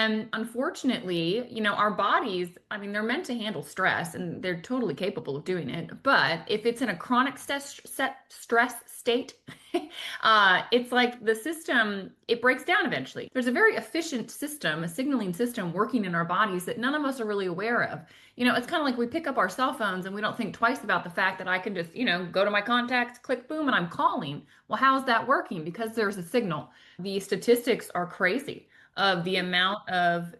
And unfortunately, our bodies, I mean, they're meant to handle stress and they're totally capable of doing it. But if it's in a chronic stress state, it's like the system, it breaks down eventually. There's a very efficient system, a signaling system working in our bodies that none of us are really aware of. It's kind of like we pick up our cell phones and we don't think twice about the fact that I can just, go to my contacts, click boom, and I'm calling. Well, how's that working? Because there's a signal. The statistics are crazy of the amount of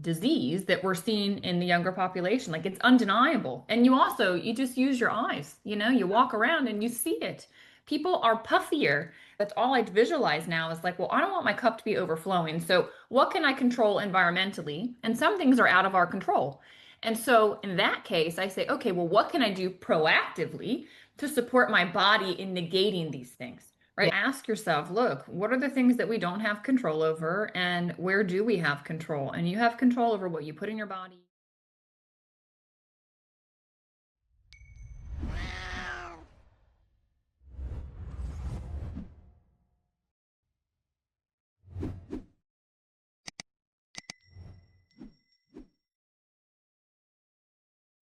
disease that we're seeing in the younger population. Like it's undeniable. And you just use your eyes, you walk around and you see it. People are puffier. That's all I visualize now is like, well, I don't want my cup to be overflowing. So what can I control environmentally? And some things are out of our control. And so in that case, I say, okay, well, what can I do proactively to support my body in negating these things? Right? Ask yourself, look, what are the things that we don't have control over and where do we have control? And you have control over what you put in your body.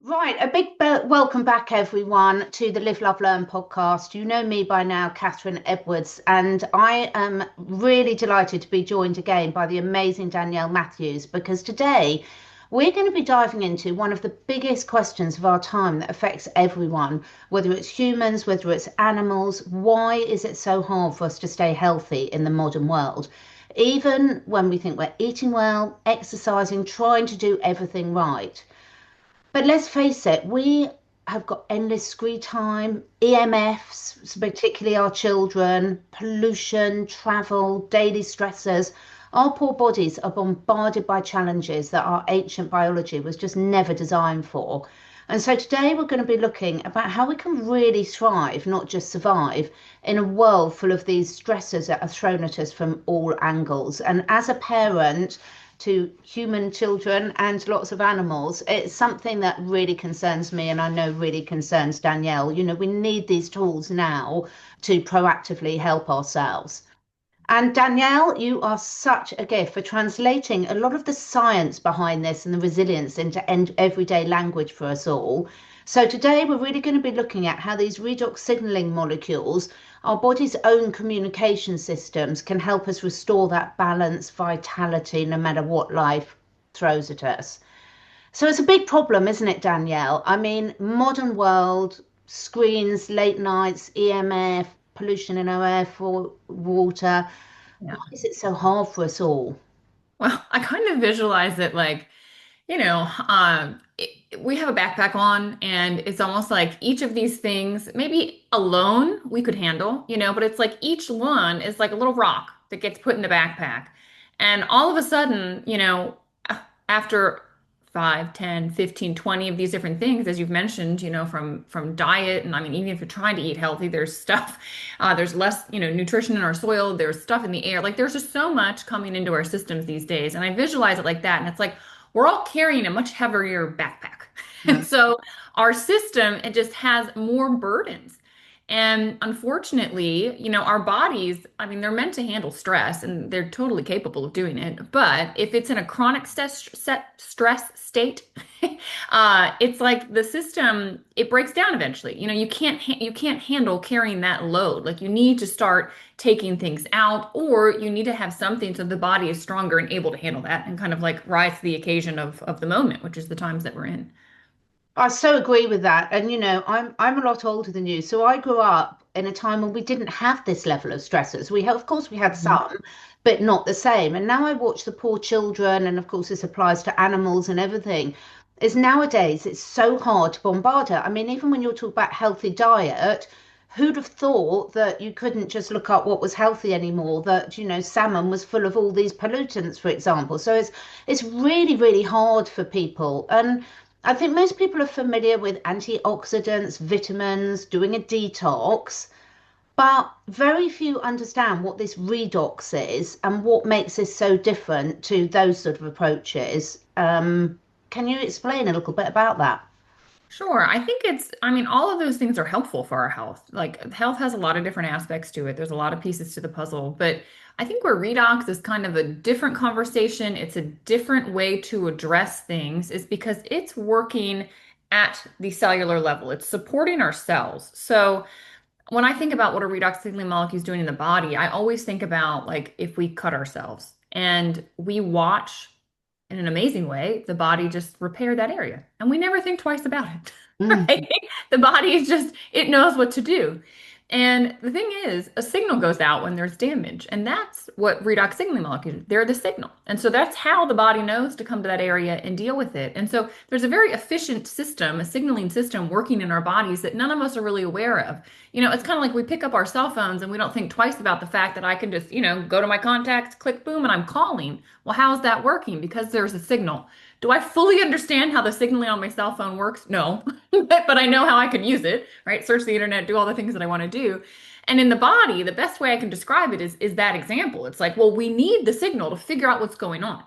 Right, a big welcome back, everyone, to the Live, Love, Learn podcast. You know me by now, Catherine Edwards, and I am really delighted to be joined again by the amazing Danielle Matthews because today we're going to be diving into one of the biggest questions of our time that affects everyone, whether it's humans, whether it's animals. Why is it so hard for us to stay healthy in the modern world? Even when we think we're eating well, exercising, trying to do everything right. But let's face it, we have got endless screen time, EMFs, particularly our children, pollution, travel, daily stressors. Our poor bodies are bombarded by challenges that our ancient biology was just never designed for. And so today we're going to be looking about how we can really thrive, not just survive, in a world full of these stressors that are thrown at us from all angles. And as a parent, to human children and lots of animals, it's something that really concerns me and I know really concerns Danielle. We need these tools now to proactively help ourselves. And Danielle, you are such a gift for translating a lot of the science behind this and the resilience into everyday language for us all. So today we're really going to be looking at how these redox signaling molecules, our body's own communication systems, can help us restore that balance, vitality, no matter what life throws at us. So it's a big problem, isn't it, Danielle? I mean, modern world, screens, late nights, EMF, pollution in our air, for water. Yeah. Why is it so hard for us all? Well, I kind of visualize it like, we have a backpack on, and it's almost like each of these things, maybe alone we could handle, but it's like each one is like a little rock that gets put in the backpack. And all of a sudden, after 5, 10, 15, 20 of these different things, as you've mentioned, from diet, and I mean, even if you're trying to eat healthy, there's stuff, there's less, nutrition in our soil, there's stuff in the air. Like there's just so much coming into our systems these days. And I visualize it like that. And it's like, we're all carrying a much heavier backpack. And so our system, it just has more burdens. And unfortunately, our bodies, I mean, they're meant to handle stress and they're totally capable of doing it. But if it's in a chronic stress state, it's like the system, it breaks down eventually. You can't handle carrying that load. Like you need to start taking things out, or you need to have something so the body is stronger and able to handle that and kind of like rise to the occasion of the moment, which is the times that we're in. I so agree with that. And I'm a lot older than you, so I grew up in a time when we didn't have this level of stressors. Of course, we had Mhm. some, but not the same. And now I watch the poor children, and of course, this applies to animals and everything. Is nowadays it's so hard to bombard it. I mean, even when you're talking about healthy diet, who'd have thought that you couldn't just look up what was healthy anymore? That salmon was full of all these pollutants, for example. So it's really, really hard for people. And I think most people are familiar with antioxidants, vitamins, doing a detox, but very few understand what this redox is and what makes this so different to those sort of approaches. Can you explain a little bit about that? Sure. I think I mean, all of those things are helpful for our health. Like health has a lot of different aspects to it. There's a lot of pieces to the puzzle, but I think where redox is kind of a different conversation, it's a different way to address things, is because it's working at the cellular level. It's supporting our cells. So when I think about what a redox signaling molecule is doing in the body, I always think about like if we cut ourselves and we watch in an amazing way, the body just repair that area. And we never think twice about it, Mm, right? The body is just, it knows what to do. And the thing is, a signal goes out when there's damage. And that's what redox signaling molecules, they're the signal. And so that's how the body knows to come to that area and deal with it. And so there's a very efficient system, a signaling system working in our bodies that none of us are really aware of. It's kind of like we pick up our cell phones and we don't think twice about the fact that I can just, go to my contacts, click boom, and I'm calling. Well, how is that working? Because there's a signal. Do I fully understand how the signaling on my cell phone works? No, but I know how I can use it, right? Search the internet, do all the things that I want to do. And in the body, the best way I can describe it is that example. It's like, well, we need the signal to figure out what's going on.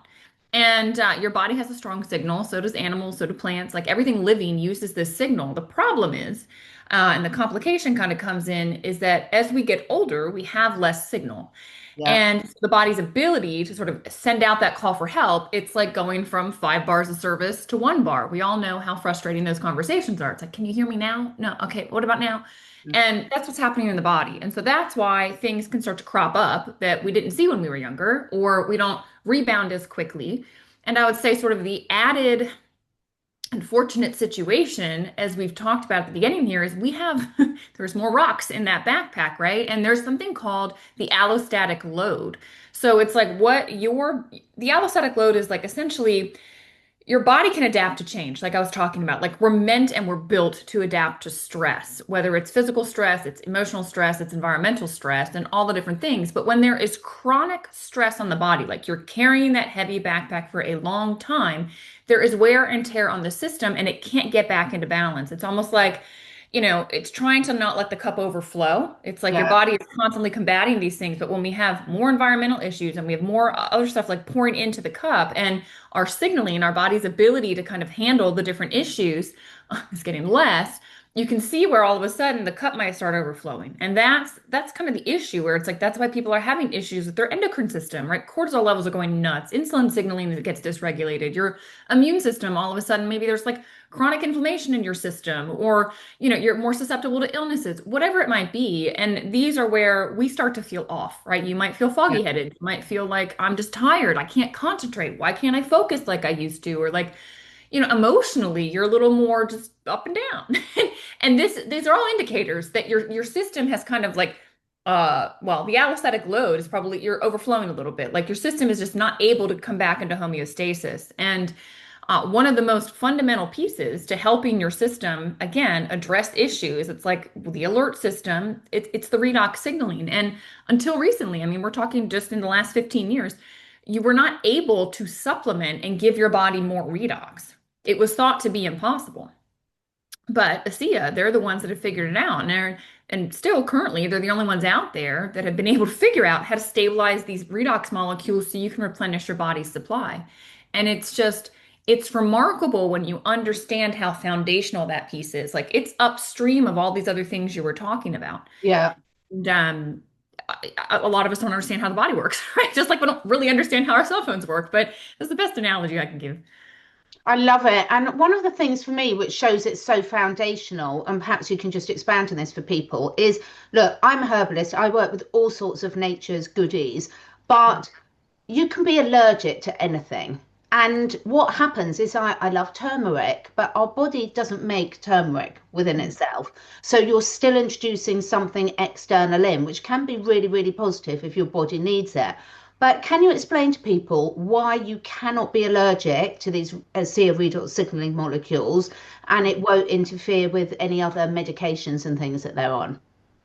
And your body has a strong signal, so does animals, so do plants. Like everything living uses this signal. The problem is, and the complication kind of comes in, is that as we get older, we have less signal. yeah. And the body's ability to sort of send out that call for help, it's like going from 5 bars of service to 1 bar. We all know how frustrating those conversations are. It's like, can you hear me now? No. Okay. What about now? And that's what's happening in the body. And so that's why things can start to crop up that we didn't see when we were younger, or we don't rebound as quickly. And I would say, sort of the added unfortunate situation, as we've talked about at the beginning here, is we have there's more rocks in that backpack, right? And there's something called the allostatic load. So it's like the allostatic load is like essentially your body can adapt to change, like I was talking about. Like we're meant and we're built to adapt to stress, whether it's physical stress, it's emotional stress, it's environmental stress, and all the different things. But when there is chronic stress on the body, like you're carrying that heavy backpack for a long time, there is wear and tear on the system and it can't get back into balance. It's almost like, it's trying to not let the cup overflow. It's like your Yeah. body is constantly combating these things. But when we have more environmental issues and we have more other stuff like pouring into the cup, and our signaling, our body's ability to kind of handle the different issues is getting less, you can see where all of a sudden the cup might start overflowing. And that's kind of the issue, where it's like that's why people are having issues with their endocrine system, right? Cortisol levels are going nuts, insulin signaling gets dysregulated, your immune system, all of a sudden maybe there's like chronic inflammation in your system, or you're more susceptible to illnesses, whatever it might be. And these are where we start to feel off, right? You might feel Yeah. foggy headed, you might feel like I'm just tired, I can't concentrate, why can't I focus like I used to? Or like, emotionally, you're a little more just up and down. And these are all indicators that your system has kind of like, well, the allostatic load is probably you're overflowing a little bit. Like your system is just not able to come back into homeostasis. And one of the most fundamental pieces to helping your system, again, address issues, it's like the alert system, it's the redox signaling. And until recently, I mean, we're talking just in the last 15 years, you were not able to supplement and give your body more redox. It was thought to be impossible. But ASEA, they're the ones that have figured it out. And still currently, they're the only ones out there that have been able to figure out how to stabilize these redox molecules so you can replenish your body's supply. And it's remarkable when you understand how foundational that piece is. Like it's upstream of all these other things you were talking about. Yeah. And a lot of us don't understand how the body works, right? Just like we don't really understand how our cell phones work. But that's the best analogy I can give. I love it. And one of the things for me, which shows it's so foundational, and perhaps you can just expand on this for people, is look, I'm a herbalist. I work with all sorts of nature's goodies, but you can be allergic to anything. And what happens is I love turmeric, but our body doesn't make turmeric within itself. So you're still introducing something external in, which can be really, really positive if your body needs it. But can you explain to people why you cannot be allergic to these ASEA Redox signaling molecules and it won't interfere with any other medications and things that they're on?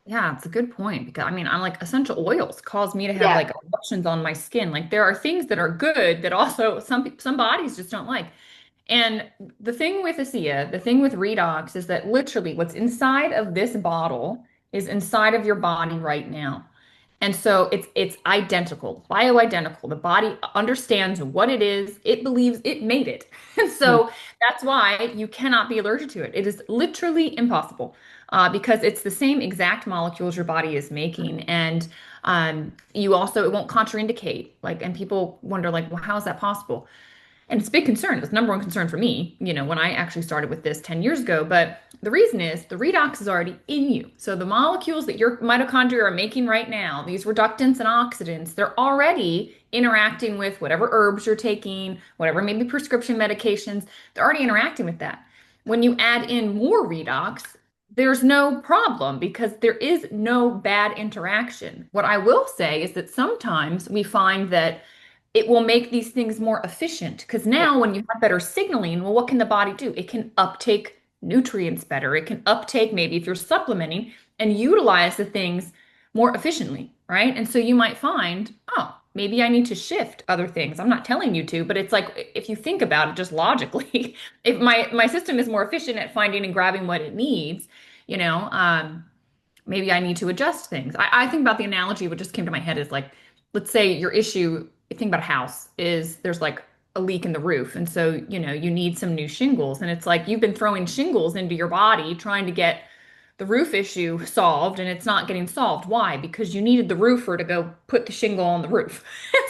Yeah, it's a good point, because I mean, I'm like essential oils cause me to have Yeah. like eruptions on my skin. Like there are things that are good that also some bodies just don't like. And the thing with ASEA, the thing with redox is that literally what's inside of this bottle is inside of your body right now. And so it's identical, bioidentical. The body understands what it is. It believes it made it. And Mm. so that's why you cannot be allergic to it. It is literally impossible because it's the same exact molecules your body is making. And you also, it won't contraindicate. Like, and people wonder, like, well, how is that possible? And it's a big concern. It was number one concern for me, when I actually started with this 10 years ago. But the reason is the redox is already in you. So the molecules that your mitochondria are making right now, these reductants and oxidants, they're already interacting with whatever herbs you're taking, whatever maybe prescription medications, they're already interacting with that. When you add in more redox, there's no problem because there is no bad interaction. What I will say is that sometimes we find that it will make these things more efficient because Yeah. now when you have better signaling, well, what can the body do? It can uptake nutrients better. It can uptake maybe if you're supplementing and utilize the things more efficiently, right? And so you might find, oh, maybe I need to shift other things. I'm not telling you to, but it's like if you think about it just logically, if my system is more efficient at finding and grabbing what it needs, you know, um, maybe I need to adjust things. I think about the analogy, what just came to my head is like, let's say your issue, think about a house, is there's like a leak in the roof. And so, you need some new shingles. And it's like you've been throwing shingles into your body trying to get the roof issue solved and it's not getting solved. Why? Because you needed the roofer to go put the shingle on the roof.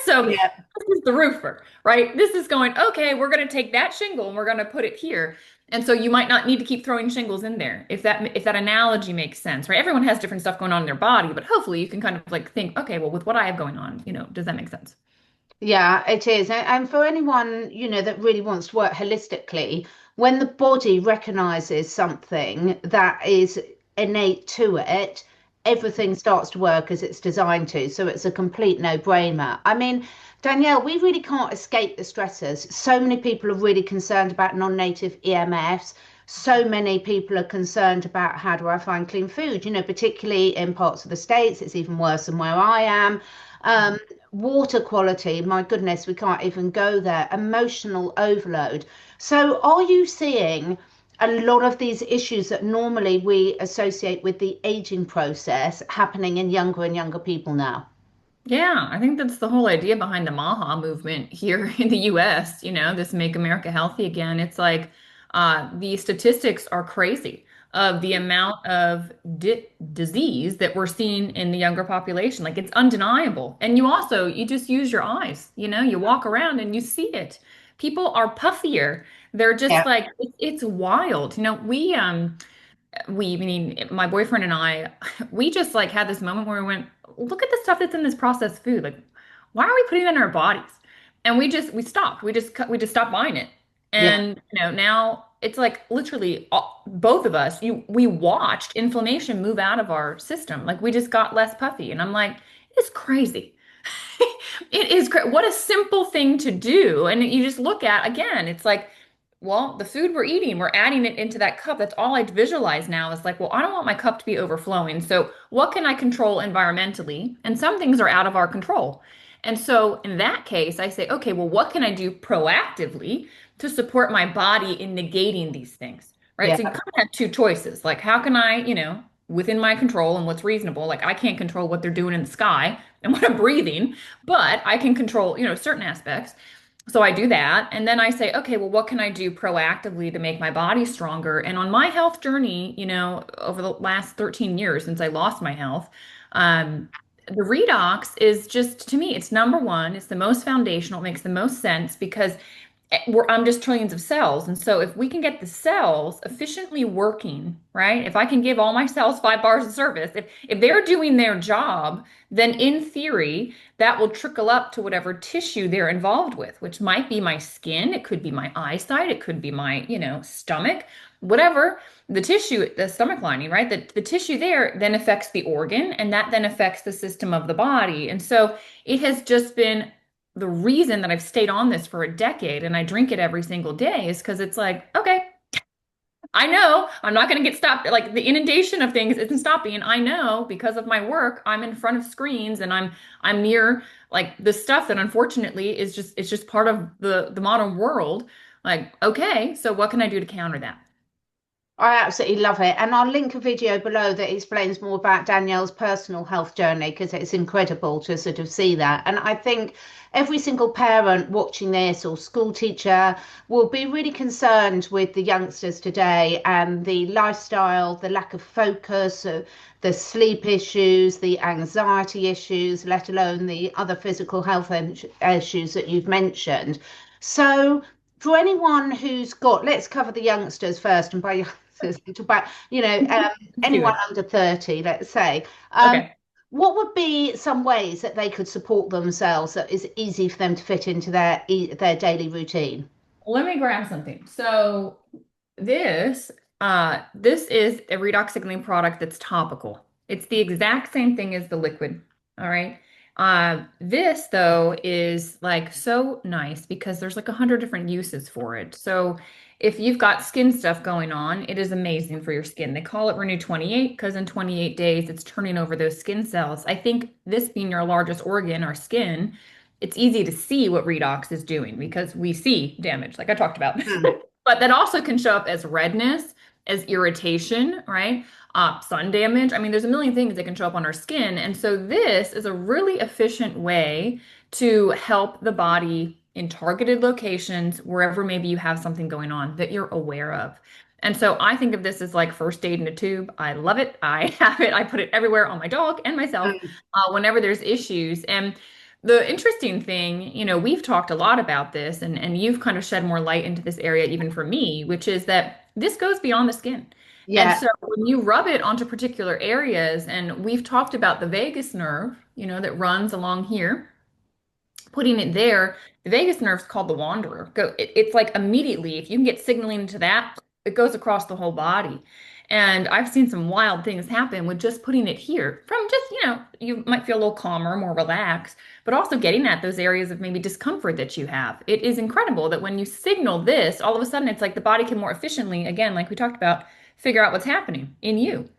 So Yeah. this is the roofer, right? This is going, okay, we're going to take that shingle and we're going to put it here. And so you might not need to keep throwing shingles in there if that analogy makes sense, right? Everyone has different stuff going on in their body, but hopefully you can kind of like think, okay, well, with what I have going on, does that make sense? Yeah, it is. And for anyone, that really wants to work holistically, when the body recognizes something that is innate to it, everything starts to work as it's designed to. So it's a complete no-brainer. I mean, Danielle, we really can't escape the stressors. So many people are really concerned about non-native EMFs. So many people are concerned about how do I find clean food, particularly in parts of the States. It's even worse than where I am. Um, Water quality, my goodness, we can't even go there. Emotional overload. So, are you seeing a lot of these issues that normally we associate with the aging process happening in younger and younger people now? Yeah, I think that's the whole idea behind the MAHA movement here in the US, this Make America Healthy Again. It's like the statistics are crazy of the amount of disease that we're seeing in the younger population. Like it's undeniable. And you just use your eyes, you walk around and you see it. People are puffier. They're just Yeah. like, it's wild. Meaning my boyfriend and I, we just like had this moment where we went, look at the stuff that's in this processed food. Like, why are we putting it in our bodies? And we stopped. We just stopped buying it. Yeah. And now it's like literally both of us, we watched inflammation move out of our system. Like we just got less puffy. And I'm like, it's crazy. It is what a simple thing to do. And you just look at again, it's like, well, the food we're eating, we're adding it into that cup. That's all I visualize now is like, well, I don't want my cup to be overflowing. So, what can I control environmentally? And some things are out of our control. And so, in that case, I say, okay, well, what can I do proactively to support my body in negating these things? Right. So, you Yeah. kind of have two choices. Like, how can I, within my control and what's reasonable, like, I can't control what they're doing in the sky and what I'm breathing, but I can control, certain aspects. So I do that. And then I say, okay, well, what can I do proactively to make my body stronger? And on my health journey, over the last 13 years since I lost my health, the redox is just, to me, it's number one. It's the most foundational. It makes the most sense because I'm just trillions of cells. And so if we can get the cells efficiently working, right? If I can give all my cells 5 bars of service, if they're doing their job, then in theory, that will trickle up to whatever tissue they're involved with, which might be my skin, it could be my eyesight, it could be my, stomach, whatever. The tissue, the stomach lining, right? The tissue there then affects the organ, and that then affects the system of the body. And so it has just been the reason that I've stayed on this for a decade and I drink it every single day is because it's like, okay, I know I'm not going to get stopped. Like the inundation of things isn't stopping. And I know because of my work, I'm in front of screens and I'm near like the stuff that unfortunately is just it's just part of the modern world. Like, okay, so what can I do to counter that? I absolutely love it. And I'll link a video below that explains more about Danielle's personal health journey because it's incredible to sort of see that. And I think every single parent watching this or school teacher will be really concerned with the youngsters today and the lifestyle, the lack of focus, the sleep issues, the anxiety issues, let alone the other physical health issues that you've mentioned. So, for anyone who's got, let's cover the youngsters first, and by youngsters, talk about, Let's do anyone it. under 30, let's say. Okay. What would be some ways that they could support themselves that is easy for them to fit into their daily routine? Let me grab something. So this this is a redox signaling product that's topical. It's the exact same thing as the liquid. All right. This though is like so nice because there's like 100 different uses for it. So if you've got skin stuff going on, it is amazing for your skin. They call it Renew 28 because in 28 days it's turning over those skin cells. I think this being your largest organ, our skin, it's easy to see what redox is doing because we see damage, like I talked about. Hmm. But that also can show up as redness, as irritation, right? Sun damage. I mean, there's a million things that can show up on our skin. And so this is a really efficient way to help the body in targeted locations, wherever maybe you have something going on that you're aware of. And so I think of this as like first aid in a tube. I love it. I have it. I put it everywhere on my dog and myself whenever there's issues. And the interesting thing, we've talked a lot about this, and you've kind of shed more light into this area, even for me, which is that this goes beyond the skin. And Yeah. so when you rub it onto particular areas, and we've talked about the vagus nerve, that runs along here, putting it there, the vagus nerve is called the wanderer. It's like immediately, if you can get signaling into that, it goes across the whole body. And I've seen some wild things happen with just putting it here from just, you might feel a little calmer, more relaxed, but also getting at those areas of maybe discomfort that you have. It is incredible that when you signal this, all of a sudden it's like the body can more efficiently, again, like we talked about, figure out what's happening in you.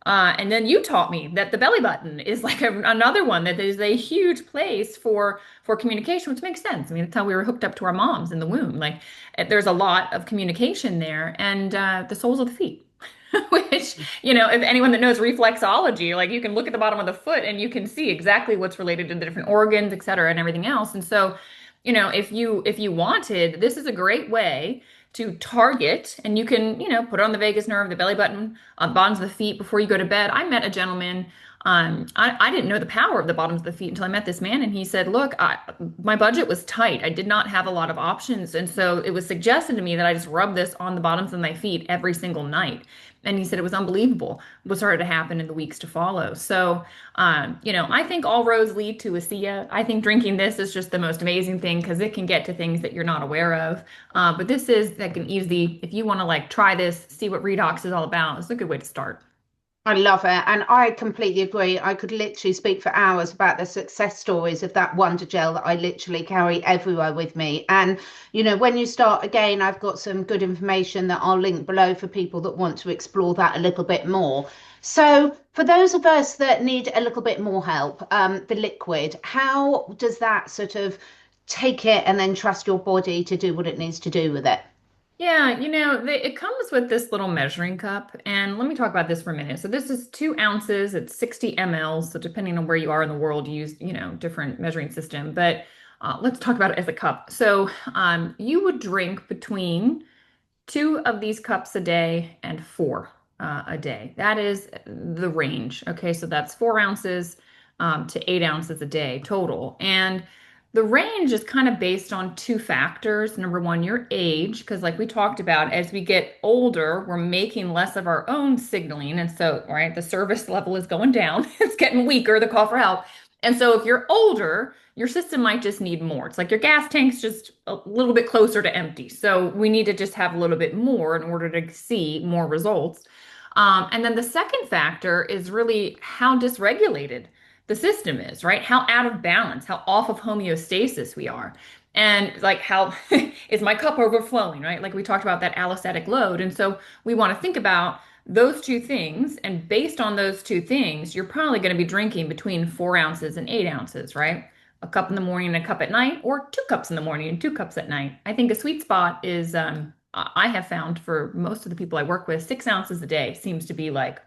And then you taught me that the belly button is like another one that is a huge place for communication, which makes sense. I mean, that's how we were hooked up to our moms in the womb. Like, there's a lot of communication there, and the soles of the feet. Which, if anyone that knows reflexology, like you can look at the bottom of the foot and you can see exactly what's related to the different organs, et cetera, and everything else. And so, if you wanted, this is a great way to target, and you can, put it on the vagus nerve, the belly button, on bottoms of the feet before you go to bed. I met a gentleman. I didn't know the power of the bottoms of the feet until I met this man, and he said, "Look, my budget was tight. I did not have a lot of options, and so it was suggested to me that I just rub this on the bottoms of my feet every single night." And he said it was unbelievable what started to happen in the weeks to follow. So, I think all roads lead to ASEA. I think drinking this is just the most amazing thing because it can get to things that you're not aware of. But this is like an easy, if you want to like try this, see what redox is all about, it's a good way to start. I love it. And I completely agree. I could literally speak for hours about the success stories of that Wonder Gel that I literally carry everywhere with me. And, when you start again, I've got some good information that I'll link below for people that want to explore that a little bit more. So, for those of us that need a little bit more help, the liquid, how does that sort of take it and then trust your body to do what it needs to do with it? Yeah, it comes with this little measuring cup. And let me talk about this for a minute. So this is 2 ounces, it's 60 mLs. So depending on where you are in the world, you use, different measuring system. But let's talk about it as a cup. So you would drink between 2 of these cups a day and four a day. That is the range. Okay, so that's 4 ounces to 8 ounces a day total. And the range is kind of based on two factors. Number one, your age, because like we talked about, as we get older, we're making less of our own signaling. And so, right, the service level is going down. It's getting weaker, the call for help. And so if you're older, your system might just need more. It's like your gas tank's just a little bit closer to empty. So we need to just have a little bit more in order to see more results. And then the second factor is really how dysregulated the system is, right? How out of balance, how off of homeostasis we are. And like, how is my cup overflowing, right? Like we talked about that allostatic load. And so we want to think about those two things. And based on those two things, you're probably going to be drinking between 4 ounces and 8 ounces, right? A cup in the morning and a cup at night, or 2 cups in the morning and 2 cups at night. I think a sweet spot is I have found for most of the people I work with, 6 ounces a day seems to be like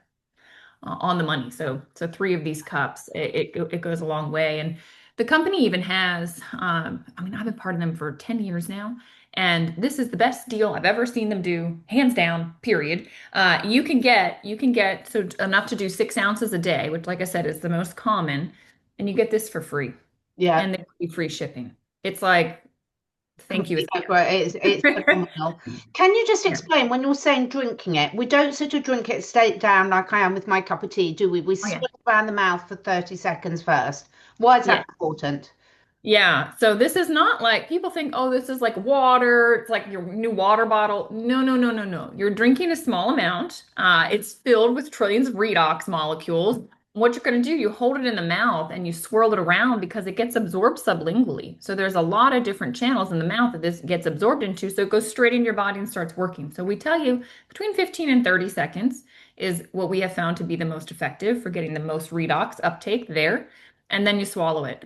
on the money. So three of these cups, it goes a long way. And the company even has, I mean, I've been part of them for 10 years now. And this is the best deal I've ever seen them do, hands down, period. You can get so enough to do 6 ounces a day, which, like I said, is the most common, and you get this for free, Yeah. and they give you free shipping. It's like, thank you. Complete accurate. It's phenomenal. Can you just Yeah. explain when you're saying drinking it? We don't sort of drink it straight down like I am with my cup of tea, do we? We Oh, yeah. swirl around the mouth for 30 seconds first. Why is Yeah. that important? Yeah, so this is not like people think, oh, this is like water. It's like your new water bottle. No, no, no, no, no. You're drinking a small amount. It's filled with trillions of redox molecules. What you're going to do, you hold it in the mouth and you swirl it around because it gets absorbed sublingually. So there's a lot of different channels in the mouth that this gets absorbed into. So it goes straight in your body and starts working. So we tell you between 15 and 30 seconds is what we have found to be the most effective for getting the most redox uptake there. And then you swallow it.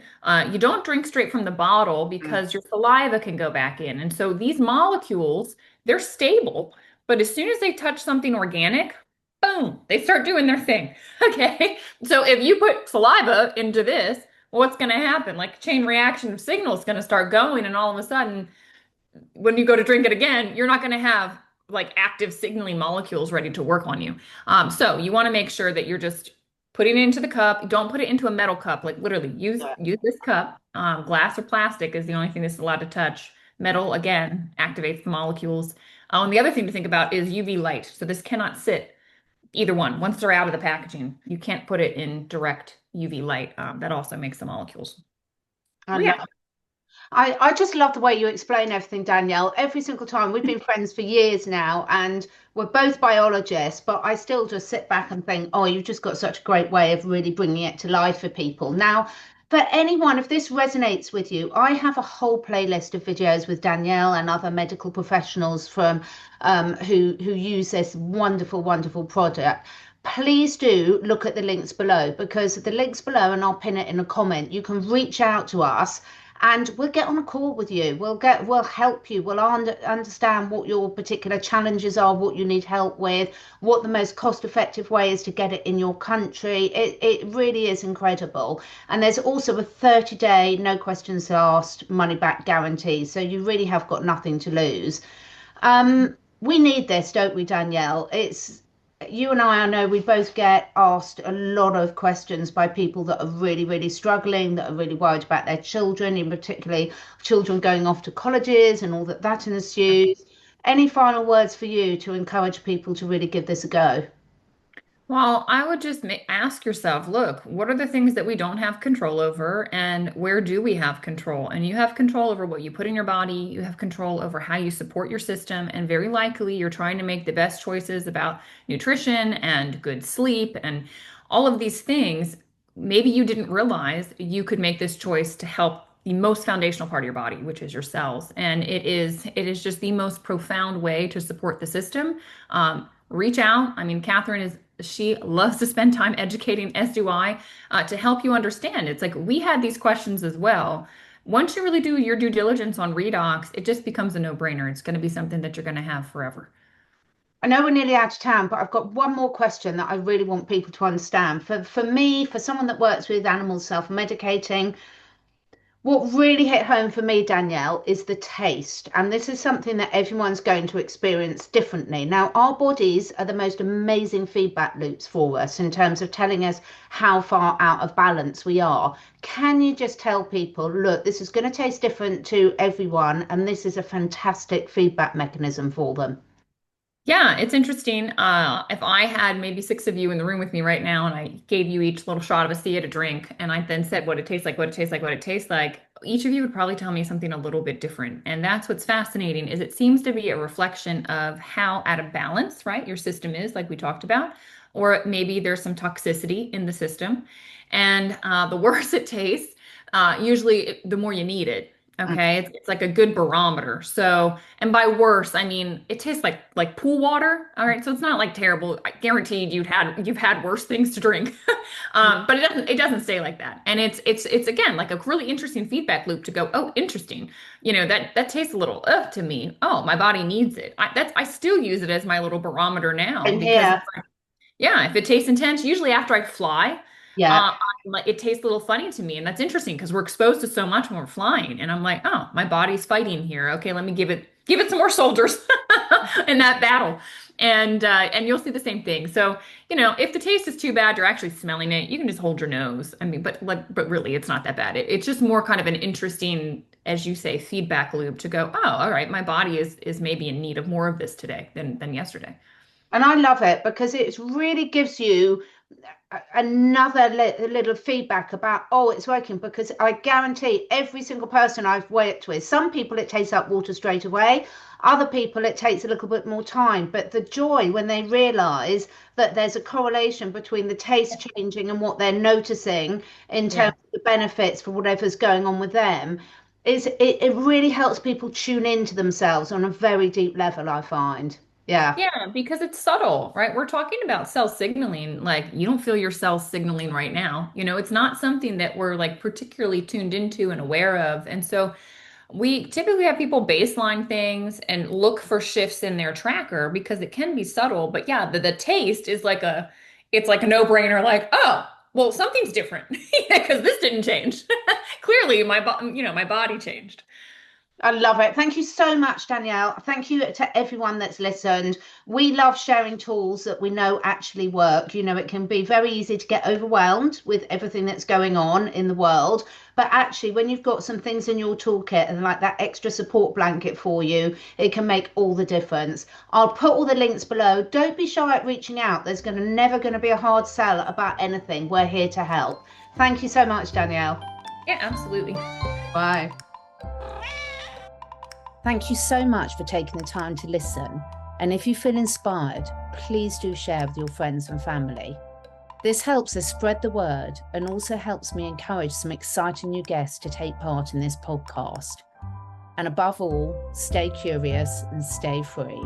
You don't drink straight from the bottle Mm. because your saliva can go back in. And so these molecules, they're stable, but as soon as they touch something organic, boom, they start doing their thing. Okay. So if you put saliva into this, what's going to happen? Like a chain reaction of signals going to start going, and all of a sudden, when you go to drink it again, you're not going to have like active signaling molecules ready to work on you. So you want to make sure that you're just putting it into the cup. Don't put it into a metal cup. Like literally, use this cup. Glass or plastic is the only thing that's allowed to touch. Metal again activates the molecules. And the other thing to think about is UV light. So this cannot sit either one. Once they're out of the packaging, you can't put it in direct UV light. That also makes the molecules I love react. I just love the way you explain everything, Danielle. Every single time we've been friends for years now, and we're both biologists, but I still just sit back and think, oh, you've just got such a great way of really bringing it to life for people. Now, for anyone, if this resonates with you, I have a whole playlist of videos with Danielle and other medical professionals from who use this wonderful, wonderful product. Please do look at the links below because the links below, and I'll pin it in a comment. You can reach out to us and we'll get on a call with you. We'll help you. We'll understand what your particular challenges are, what you need help with, what the most cost effective way is to get it in your country. It really is incredible. And there's also a 30-day no questions asked money back guarantee, so you really have got nothing to lose. We need this, don't we, Danielle? It's you and I know we both get asked a lot of questions by people that are really, really struggling, that are really worried about their children, in particularly children going off to colleges and all that ensues. Any final words for you to encourage people to really give this a go? Well, I would just ask yourself, look, what are the things that we don't have control over, and where do we have control? And you have control over what you put in your body, you have control over how you support your system, and very likely you're trying to make the best choices about nutrition and good sleep and all of these things. Maybe you didn't realize you could make this choice to help the most foundational part of your body, which is your cells. And it is just the most profound way to support the system. Reach out. I mean, Catherine is she loves to spend time educating, as do I, to help you understand. It's like we had these questions as well. Once you really do your due diligence on redox, it just becomes a no-brainer. It's going to be something that you're going to have forever. I know we're nearly out of time, but I've got one more question that I really want people to understand. For me, for someone that works with animals self-medicating, what really hit home for me, Danielle, is the taste. And this is something that everyone's going to experience differently. Now, our bodies are the most amazing feedback loops for us in terms of telling us how far out of balance we are. Can you just tell people, look, this is going to taste different to everyone, and this is a fantastic feedback mechanism for them? Yeah, it's interesting. If I had maybe six of you in the room with me right now and I gave you each little shot of ASEA to drink, and I then said what it tastes like, what it tastes like, what it tastes like, each of you would probably tell me something a little bit different. And that's what's fascinating is it seems to be a reflection of how out of balance, right, your system is, like we talked about, or maybe there's some toxicity in the system. And the worse it tastes, usually the more you need it. Okay, it's like a good barometer. So, and by worse, I mean it tastes like pool water. All right, so it's not like terrible. I guaranteed you've had worse things to drink. But it doesn't stay like that. And it's again like a really interesting feedback loop to go, oh, interesting. That tastes a little to me. Oh, my body needs it. I still use it as my little barometer now And because here, yeah, if it tastes intense, usually after I fly, yeah. like it tastes a little funny to me, and that's interesting because we're exposed to so much when we're flying, and I'm like, oh, my body's fighting here. Okay, let me give it some more soldiers in that battle, and you'll see the same thing. So if the taste is too bad, you're actually smelling it. You can just hold your nose. I mean, but really, it's not that bad. It's just more kind of an interesting, as you say, feedback loop to go, oh, all right, my body is maybe in need of more of this today than yesterday. And I love it because it really gives you another little feedback about, oh, it's working. Because I guarantee every single person I've worked with, some people it tastes like water straight away, other people it takes a little bit more time. But the joy when they realize that there's a correlation between the taste changing and what they're noticing in terms Yeah. of the benefits for whatever's going on with them it really helps people tune into themselves on a very deep level, I find. Yeah. Yeah, because it's subtle, right? We're talking about cell signaling. Like you don't feel your cells signaling right now. It's not something that we're like particularly tuned into and aware of. And so we typically have people baseline things and look for shifts in their tracker because it can be subtle. But yeah, the taste is it's like a no-brainer, like, oh, well, something's different. Yeah, because this didn't change. Clearly, my body changed. I love it. Thank you so much, Danielle. Thank you to everyone that's listened. We love sharing tools that we know actually work. It can be very easy to get overwhelmed with everything that's going on in the world. But actually, when you've got some things in your toolkit and like that extra support blanket for you, it can make all the difference. I'll put all the links below. Don't be shy at reaching out. There's never going to be a hard sell about anything. We're here to help. Thank you so much, Danielle. Yeah, absolutely. Bye. Thank you so much for taking the time to listen. And if you feel inspired, please do share with your friends and family. This helps us spread the word and also helps me encourage some exciting new guests to take part in this podcast. And above all, stay curious and stay free.